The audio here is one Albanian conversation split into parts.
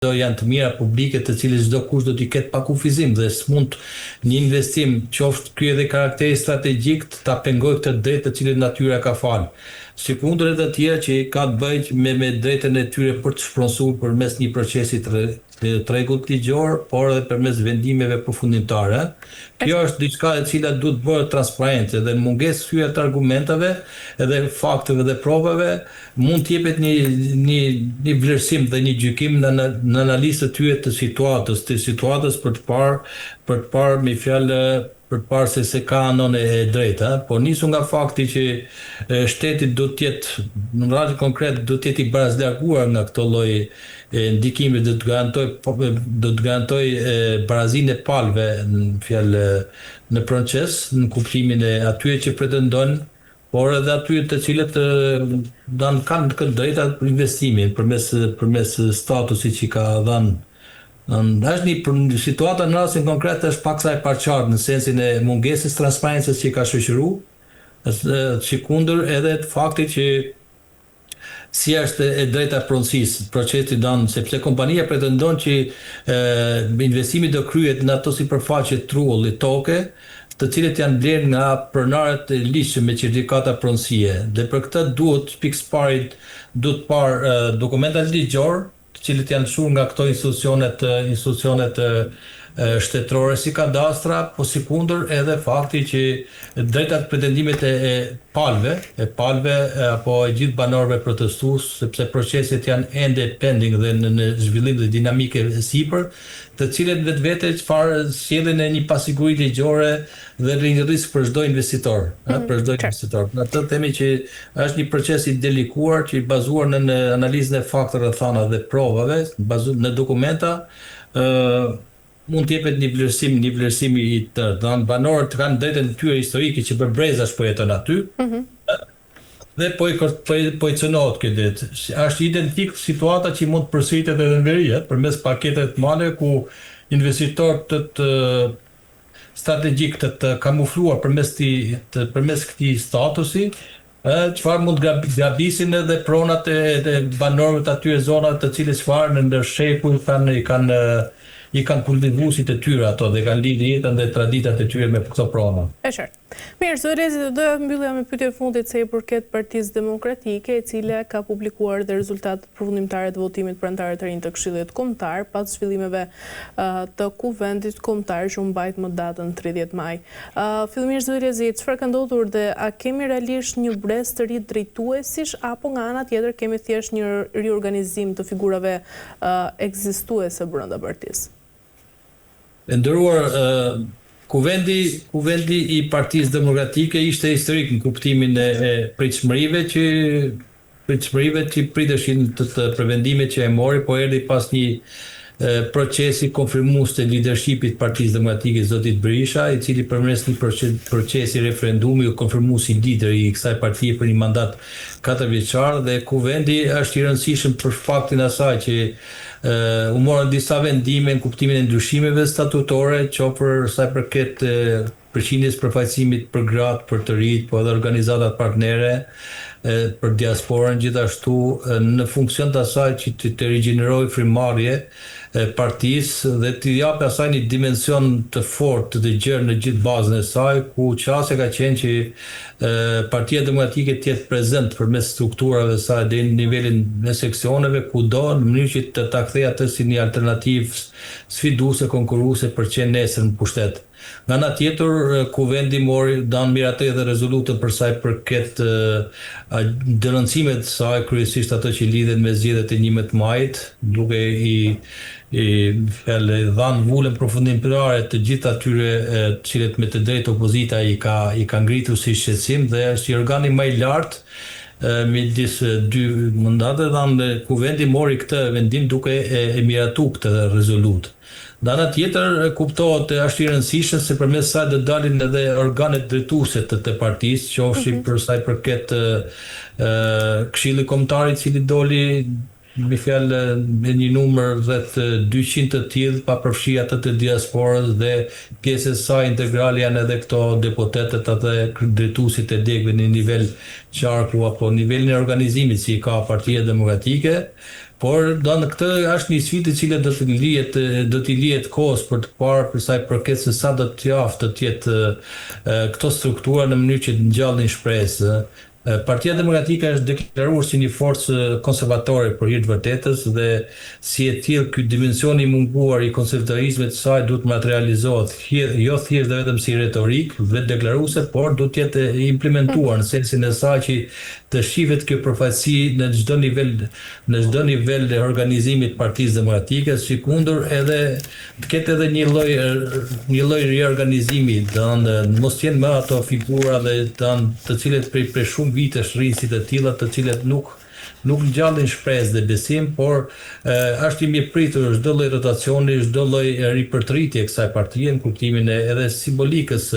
do janë të mira publike të cilës çdo kush do t'i ketë pa kufizim dhe s'mund një investim qoftë ky edhe karakteri strategjik ta pengoj këtë drejtë të cilën natyra ka falë. Sikundër të tjerë që ka të bëjë me drejtën e tyre për të shpronsuar përmes një procesi të rregullt ligjor, por edhe përmes vendimeve përfundimtare. Kjo është diçka e cila duhet bërë transparente dhe në mungesë hyrje të argumenteve edhe fakteve dhe provave mund të jepet një vlerësim dhe një gjykim në analizë të tyre të situatës për të parë me fjalë për parë se ka anon e drejta, por nisu nga fakti që shteti do të jetë, në rastin konkret, do të jetë i barazlarguar nga këto lloj ndikime, do të garantoj barazinë e palëve në proces, në kuptimin e atyre që pretendojnë, por edhe atyre të cilët kanë këtë drejta për investimin përmes statusit që ka dhënë. Është një situata në rastin konkret është paksa e paraqartë në sensin e mungesës transparencës që ka shoqëruar, sikundër edhe të faktit që si është e drejta pronësisë procesi dan, sepse kompania pretendon që investimi do kryhet në ato sipërfaqe trulli toke, të cilët janë blerë nga pronarët e ligjshëm me certifikata pronësie. Dhe për këtë duhet pikë parit duhet parë dokumentat ligjor, të cilët janë lëshuar nga këto institucionet shtetërore si kadastra, po sikundër edhe fakti që drejtat pretendimet e palëve apo e gjithë banorëve protestues, sepse proceset janë ende pending dhe në zhvillim dhe dinamike sipër, të cilët vetvete çfarë sjellin një pasiguri ligjore dhe një risk për çdo investitor, për çdo investitor. Në atë themi që është një proces i delikuar që i bazuar në analizën e fakteve thëna dhe provave, në dokumenta, mund të jepet një vlerësim i tërë. Banorët kanë drejtën e tyre historike që për brezash po jeton aty. Dhe po i cënohet këtë ditë. Është identik situata që mund të përsëritet edhe në veri, përmes paketeve të mëdha ku investitorët të strategjik të kamufluar përmes këtij statusi, çfarë mund gabisin edhe pronat e banorëve të atyre zonave të cilës çfarë në ndërshekuj i kanë kultivuesit e tyre ato dhe kanë lidhur jetën dhe traditat e tyre me këto prona. E qartë. Mirë, zoti Rezi, do të mbyllja me pyetjen e fundit se i përket Partisë Demokratike, e cila ka publikuar dhe rezultatet përfundimtare të votimit pranë të rinj të Këshillit Kombëtar pas zhvillimeve të kuvendit kombëtar që u mbajt më datën 30 maj. Fillimisht zoti Rezi, çfarë ka ndodhur dhe a kemi realisht një brez të ri drejtuesish apo nga ana tjetër kemi thjesht një riorganizim të figurave ekzistuese brenda partisë? Nderuar, kuvendi i Partisë Demokratike ishte historik në kuptimin e pritshmërive që priteshin të prevendimet që e mori, po erdhi pas një procesi konfirmues të leadershipit Partisë Demokratike zotit Berisha, i cili përmes një procesi referendumi u konfirmua si lider i kësaj partie për një mandat 4 vjeçar dhe kuvendi është i rëndësishëm për faktin asaj që u morën disa vendime në kuptimin e ndryshimeve statutore, që për sa i përket përqindjes përfaqësimit për gratë, për të rinjt, po edhe organizatat partnere, për diasporën gjithashtu, në funksion të asaj që të rigjenerojë frymëmarrje partisë dhe të japë asaj një dimension të fortë të gjerë në gjithë bazën e saj, ku qasja ka qenë që Partia Demokratike të jetë prezent përmes strukturave të saj deri në nivelin e seksioneve kudo në mënyrë që ta kthejë atë si një alternativë sfiduese, konkurruese për qenë nesër në pushtet. Nga ana tjetër, kuvendi mori dan miratë dhe rezolutën për sa i përket dënëncimet të saj, kryesisht ato që lidhen me zgjedhjet e 11 majit, duke i dhanë vullën përfundimtare të gjithë atyre të cilët me të drejtë opozita i ka ngritur si shqetësim dhe është i organi më i lartë midis dy mandate dhe kuvendi mori këtë vendim duke e miratuar këtë rezolutë. Nga ana tjetër kuptohet është i rëndësishëm se përmes saj do dalin edhe organet drejtuese të partisë, qofshi për sa i përket Këshilli Kombëtar i cili doli me fjalë me një numër rreth 200 të tillë pa përfshi atë të diasporës dhe pjesë e saj integrale janë edhe këto deputetët atë drejtuesit e degëve në nivel qarku apo nivelin e organizimit si ka Partia Demokratike. Por këtë është një sfidë e cila do t'i lihet kohës për të parë për sa i përket se sa do të aftë të jetë këto struktura në mënyrë që të ngjallin shpresë. Partia Demokratike është deklaruar si një forcë konservatore për hir të vërtetës dhe si e tillë ky dimension i munguar i konservatorizmit të saj duhet materializohet jo thjesht dhe vetëm si retorik vetë deklaruese, por duhet të jetë implementuar në sensin e saj që të shihet kjo përfaqësi në çdo nivel të organizimit të Partisë Demokratike, sikundur edhe të ketë edhe një lloj riorganizimi, mos jenë më ato figura dhe të cilët për shumë vitesh rrisit e tilla të cilët nuk ngjallin shpresë dhe besim, por është i mirëpritur çdo lloj rotacioni, çdo lloj ripërtritje kësaj partie në kuptimin edhe simbolikës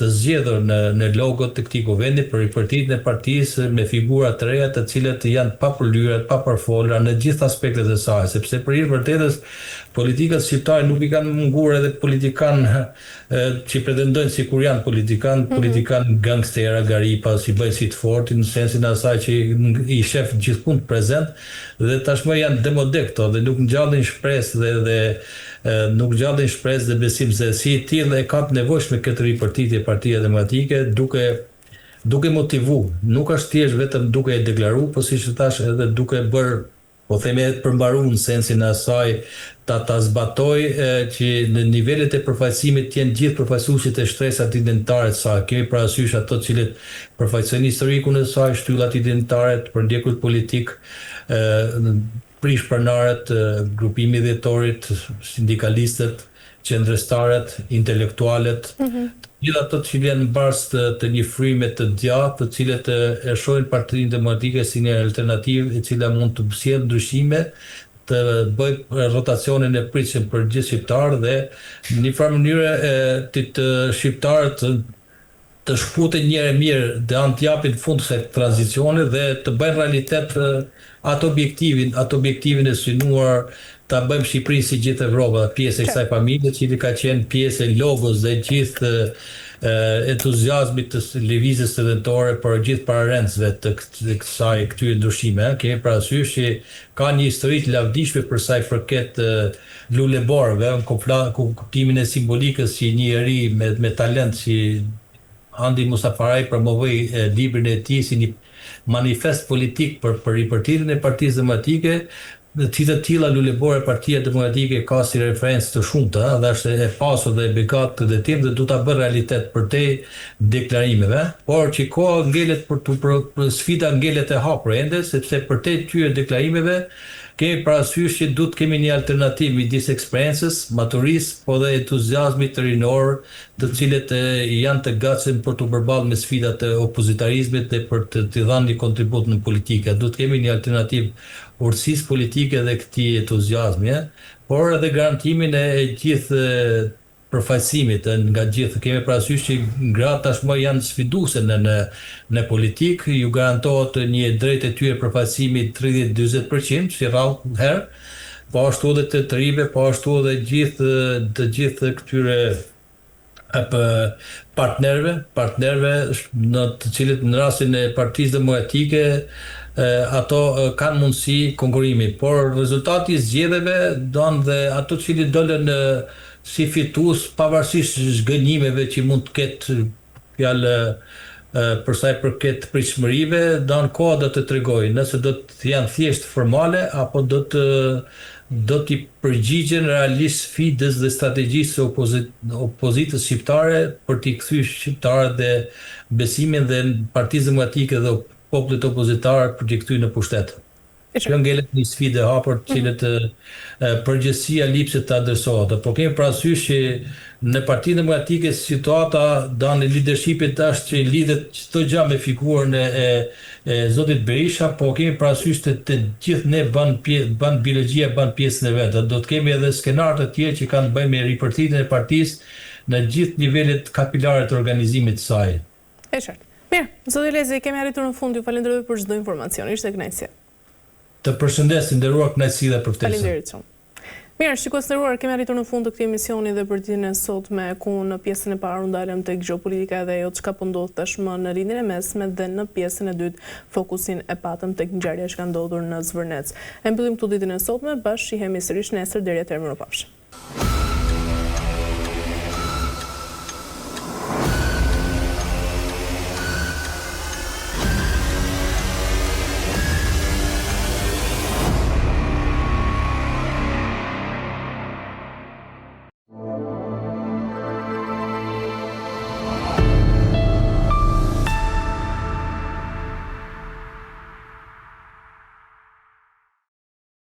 të zgjedhur në logot të këtij kuvendi për ripërtritjen e partisë me figura të reja të cilët janë pa përlyera, pa përfolura në gjithë aspektet e saj, sepse për hir vërtetës politikat shqiptare nuk i kanë munguar edhe politikan që pretendojnë si kur janë politikan gangstera, garipa, si bëjnë si të fortin, në sensin asaj që i shef gjithkund prezent dhe tashmë janë demode këto dhe nuk ngjallin shpresë dhe nuk ngjallin shpresë dhe besim se si tillë e ka të nevojshme këtë ripërtritje Partia Demokratike duke motivu, nuk është thjesht vetëm duke e deklaruar, po siç e thash edhe duke bërë po themi përmbaruar në sensin e asaj ta zbatoj që në nivelet e përfaqësimit të jenë gjithë përfaqësuesit e shtresat identitare të saj. Kemi parasysh ato të cilët përfaqësojnë historikun e saj, shtyllat identitare, përndjekur politik, prishpronarët, grupimi i dhjetorit, sindikalistët, qendrështarët, intelektualët, gjithë ato që janë mbars të një fryme të gjatë, të cilët e shohin Partinë Demokratike si një alternativë e cila mund të sjellë ndryshime, të bëj rotacionin e pritshëm për gjithë shqiptarët dhe në një farë mënyrë të shqiptarët të shkputen njëherë mirë dhe anë të japin fund kësaj tranzicioni dhe të bëjnë realitet atë objektivin e synuar ta bëjmë Shqipërinë si gjithë Evropa, pjesë e kësaj familje, që ka qenë pjesë e logos dhe gjithë entuziazmit të lëvizjes studentore për gjithë pararendësve të këtyre ndryshime. Kemi parasysh që ka një histori të lavdishme për sa i përket luleborëve, në kuptimin e simbolikës që një njeri me talent që Andi Musafaraj promovoi librin e tij si një manifest politik për ripërtritjen e Partisë Demokratike. Të tilla lulebore Partia Demokratike ka si referencë të shumta dhe është e pasur dhe e bekat dhe tim dhe du ta bërë realitet për te deklarimeve, por që koha ngelet për sfida ngelet e hapur ende, sepse për te tyre deklarimeve kemi parasysh që duhet kemi një alternativë midis eksperiencës, maturisë, po dhe entuziazmit të rinor, të cilët janë të gatshëm për të përballur me sfidat e opozitarizmit dhe për të dhënë një kontribut në politikë. Duhet kemi një alternativë urtësisë politike dhe këtij entuziazmi, por edhe garantimin e gjithë përfaqësimit nga gjithë. Kemi parasysh që gratë tashmë janë sfiduese në politikë, ju garantohet një drejtë e tyre përfaqësimi 30-40%, si rrallë herë, po ashtu edhe të ribe, po ashtu edhe të gjithë këtyre partnerve në të cilët në rastin e Partisë Demokratike ato kanë mundësi konkurimi, por rezultati i zgjedhjeve don dhe ato të cilët dolën si fitues pavarësisht zgënjimeve që mund të ketë fjalë për sa i përket pritshmërive, don koha do të tregojë nëse do të janë thjesht formale apo do t'i përgjigjen realisht sfidës dhe strategjisë opozitës shqiptare për t'i kthyer shqiptarët dhe besimin dhe Partisë Demokratike dhe popullit opozitar për t'i kthyer në pushtet. Kjo ngelet një sfidë e hapur të cilët përgjithësia lipset të adresohet. Po kemi parasysh që në Partinë Demokratike situata në leadershipit është që lidhet çdo gjë me figurën e zotit Berisha, po kemi parasysh të gjithë ne ban biologjia ban pjesën e vet. Do të kemi edhe skenarë të tjerë që kanë të bëjnë me ripërtritjen e partisë në gjithë nivelet kapilare të organizimit të saj. E qartë. Mirë, zoti Lezi, kemi arritur në fund. Ju falenderoj për çdo informacion. Ishte kënaqësi. Të përshëndes, nderuar, kënaqësi dhe për ftesën. Faleminderit shumë. Mirë, shikues të nderuar, kemi arritur në fund të këtij emisioni dhe për ditën e sotme, ku në pjesën e parë u ndalëm tek gjeopolitika dhe ajo çka po ndodh tashmë në rindjen e mesme, dhe në pjesën e dytë fokusin e patëm tek ngjarja që ka ndodhur në Zvërnec. E mbyllim këtu ditën e sotme, bashkë shihemi sërish nesër, deri atëherë mirupafshim.